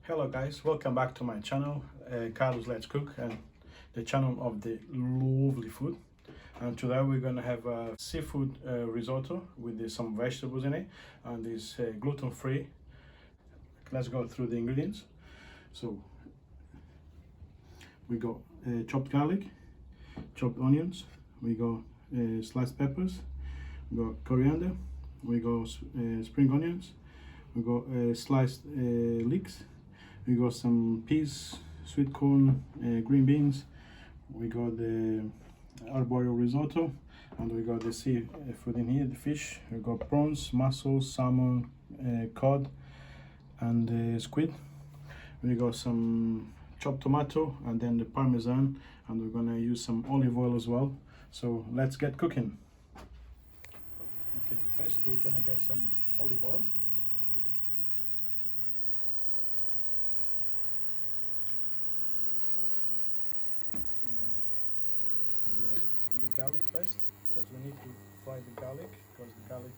Hello guys, welcome back to my channel, Carlos Let's Cook, and the channel of the lovely food. And today we're gonna have a seafood risotto with some vegetables in it, and it's gluten-free. Let's go through the ingredients. So we got chopped garlic, chopped onions, we got sliced peppers, we got coriander, we got spring onions, we got sliced leeks. We got some peas, sweet corn, green beans. We got the arborio risotto, and we got the seafood in here, the fish. We got prawns, mussels, salmon, cod, and squid. We got some chopped tomato, and then the parmesan, and we're gonna use some olive oil as well. So let's get cooking. Okay, first we're gonna get some olive oil. Garlic first, because we need to fry the garlic, because the garlic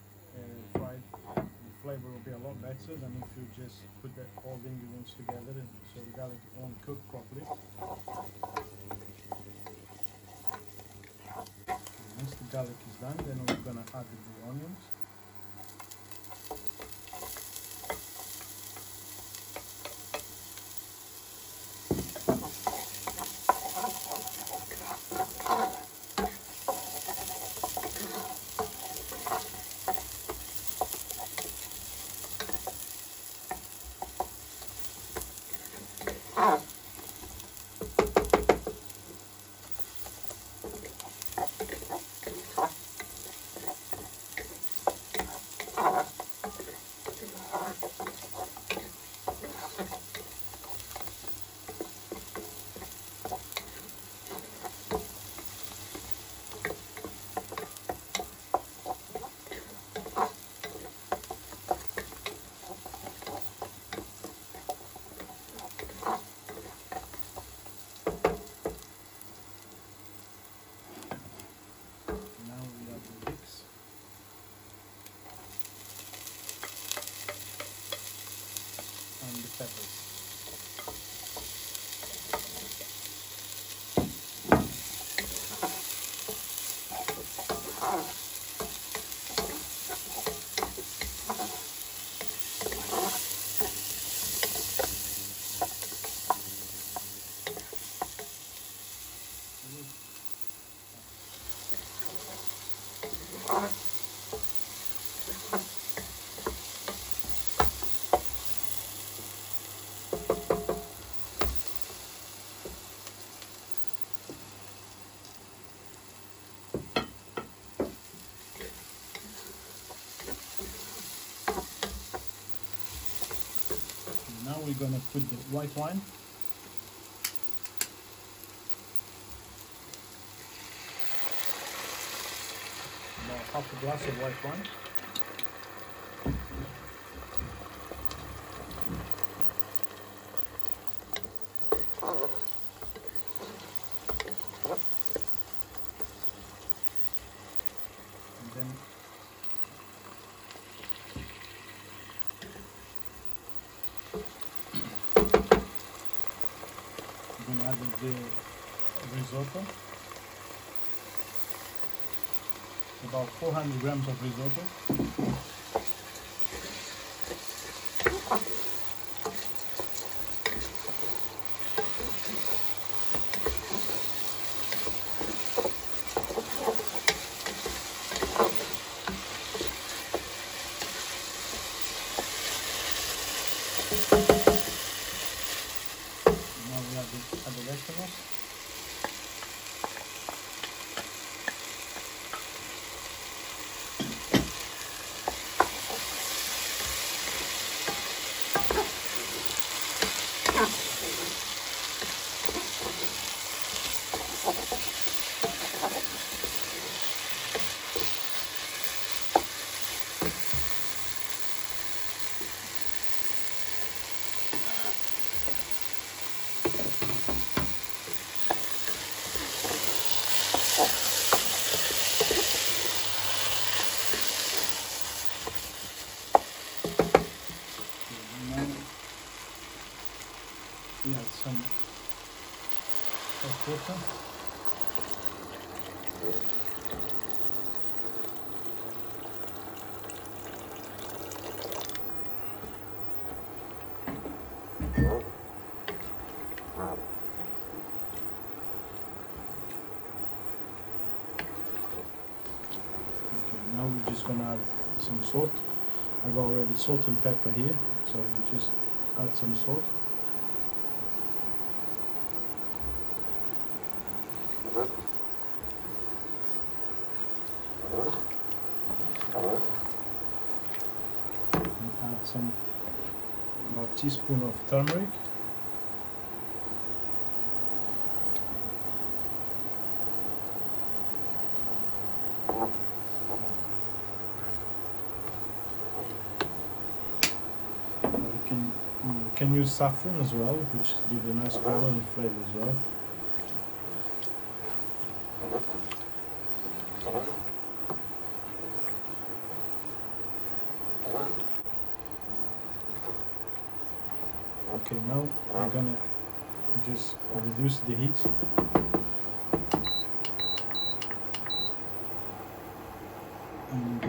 fried, the flavor will be a lot better than if you just put all the ingredients together, so the garlic won't cook properly. Once the garlic is done, then we're going to add the onions. And the peppers. Now we're going to put the white wine. About half a glass of white wine. And then I'm going to add the risotto. About 400 grams of risotto. Now we add the vegetables. water. Now we're just gonna add some salt. I got already salt and pepper here, so we just add some salt. And add some about teaspoon of turmeric. You can use saffron as well, which gives a nice color and flavor as well. Okay, now we're gonna just reduce the heat. And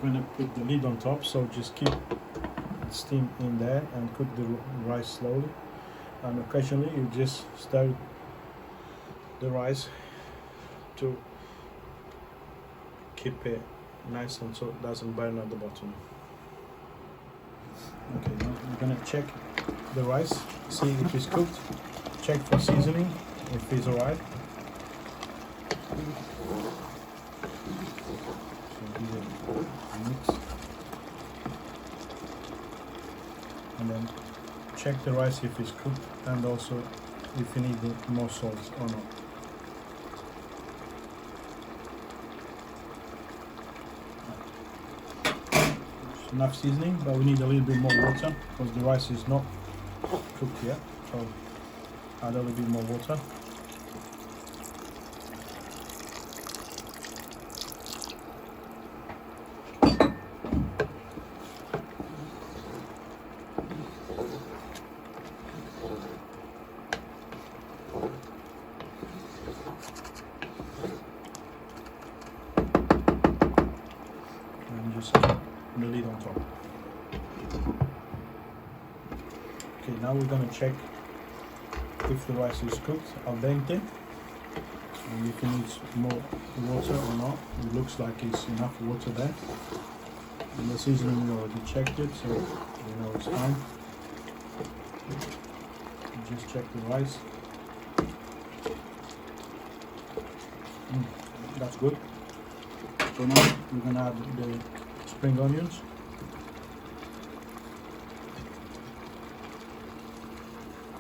we're gonna put the lid on top, so just keep steam in there and cook the rice slowly, and occasionally you just stir the rice to keep it nice and so it doesn't burn at the bottom. Okay, now we're gonna check the rice, see if it's cooked, check for seasoning if it's alright. So give it a mix. And then check the rice if it's cooked, and also if you need more salt or not. It's enough seasoning, but we need a little bit more water because the rice is not cooked yet, so add a little bit more water. Just keep the lid on top. Okay, now we're gonna check if the rice is cooked al dente, and if it needs more water or not. It looks like it's enough water there. And the seasoning, we already checked it, so we know it's fine. Just check the rice. That's good. So now we're gonna add the spring onions.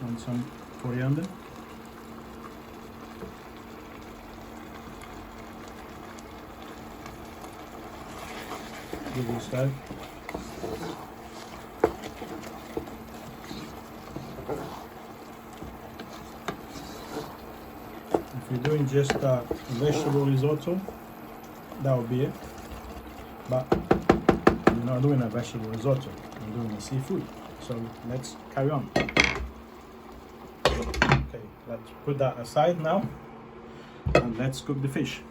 And some coriander. Give it a stir. If you're doing just a vegetable risotto, that will be it. But we're not doing a vegetable risotto, we're doing a seafood. So let's carry on. Okay, let's put that aside now and let's cook the fish.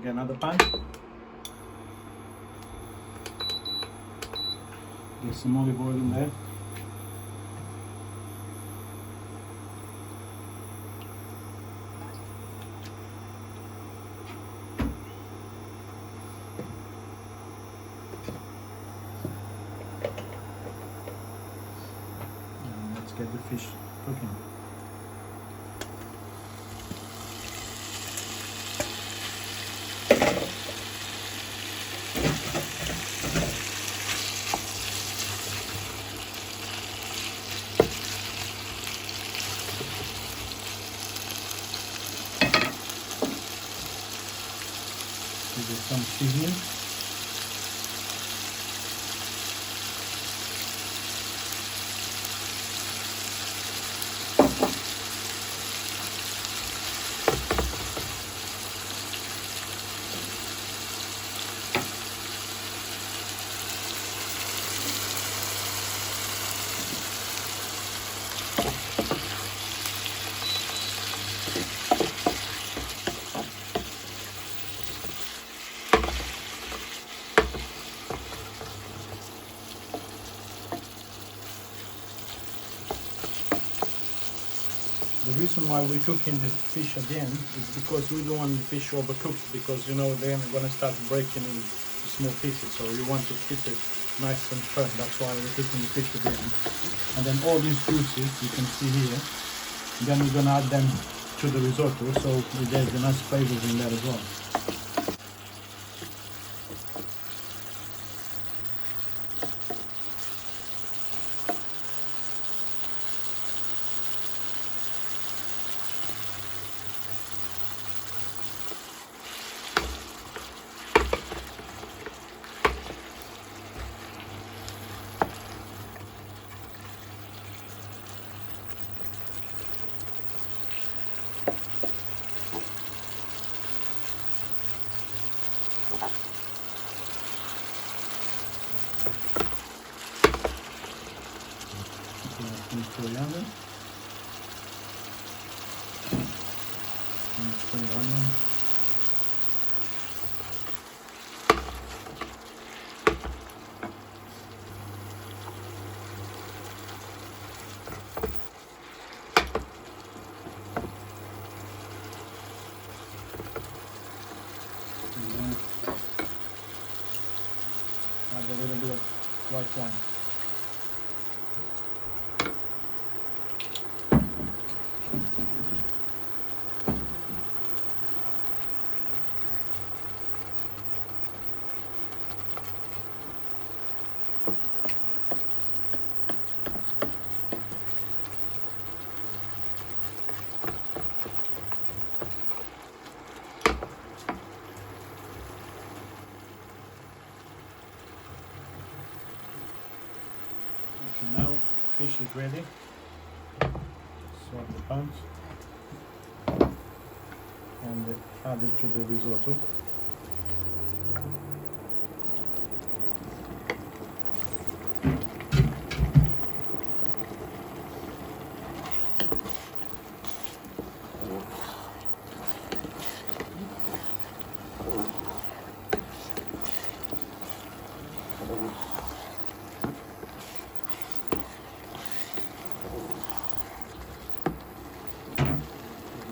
Get another pan. Get some olive oil in there. Get the fish cooking. Give it some seasoning. why we're cooking the fish at the end is because we don't want the fish overcooked, because you know they're gonna start breaking in small pieces, so you want to keep it nice and firm. That's why we're cooking the fish at the end. And then all these juices you can see here, then we're gonna add them to the risotto, so there's a nice flavors in there as well. Coriander and spring onion. And then add a little bit of white wine. Okay, now fish is ready. Swap the pans and add it to the risotto.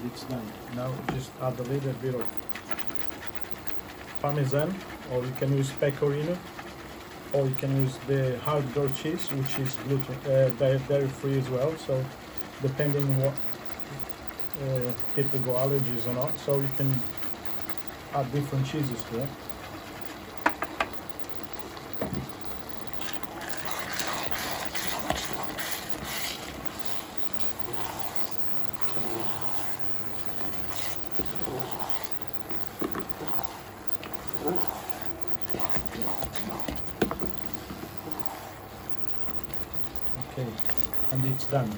It's done. Now just add a little bit of parmesan, or you can use pecorino, or you can use the hard goat cheese, which is gluten, dairy free as well. So depending on what people go allergies or not, so you can add different cheeses to it. Okay, and it's done.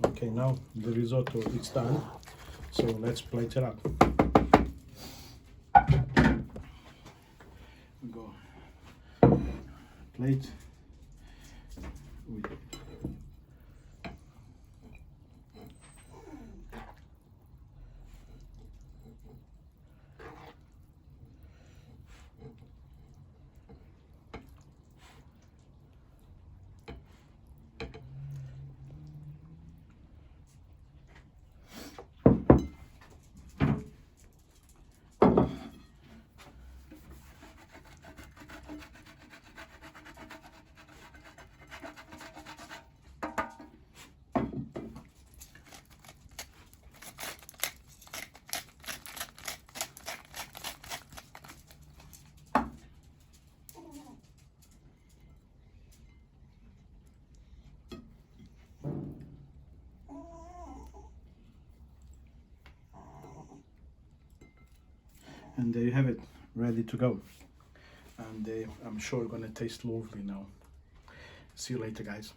Okay, now the risotto is done, so let's plate it up. We go plate with and there you have it, ready to go. And I'm sure it's gonna taste lovely now. See you later, guys.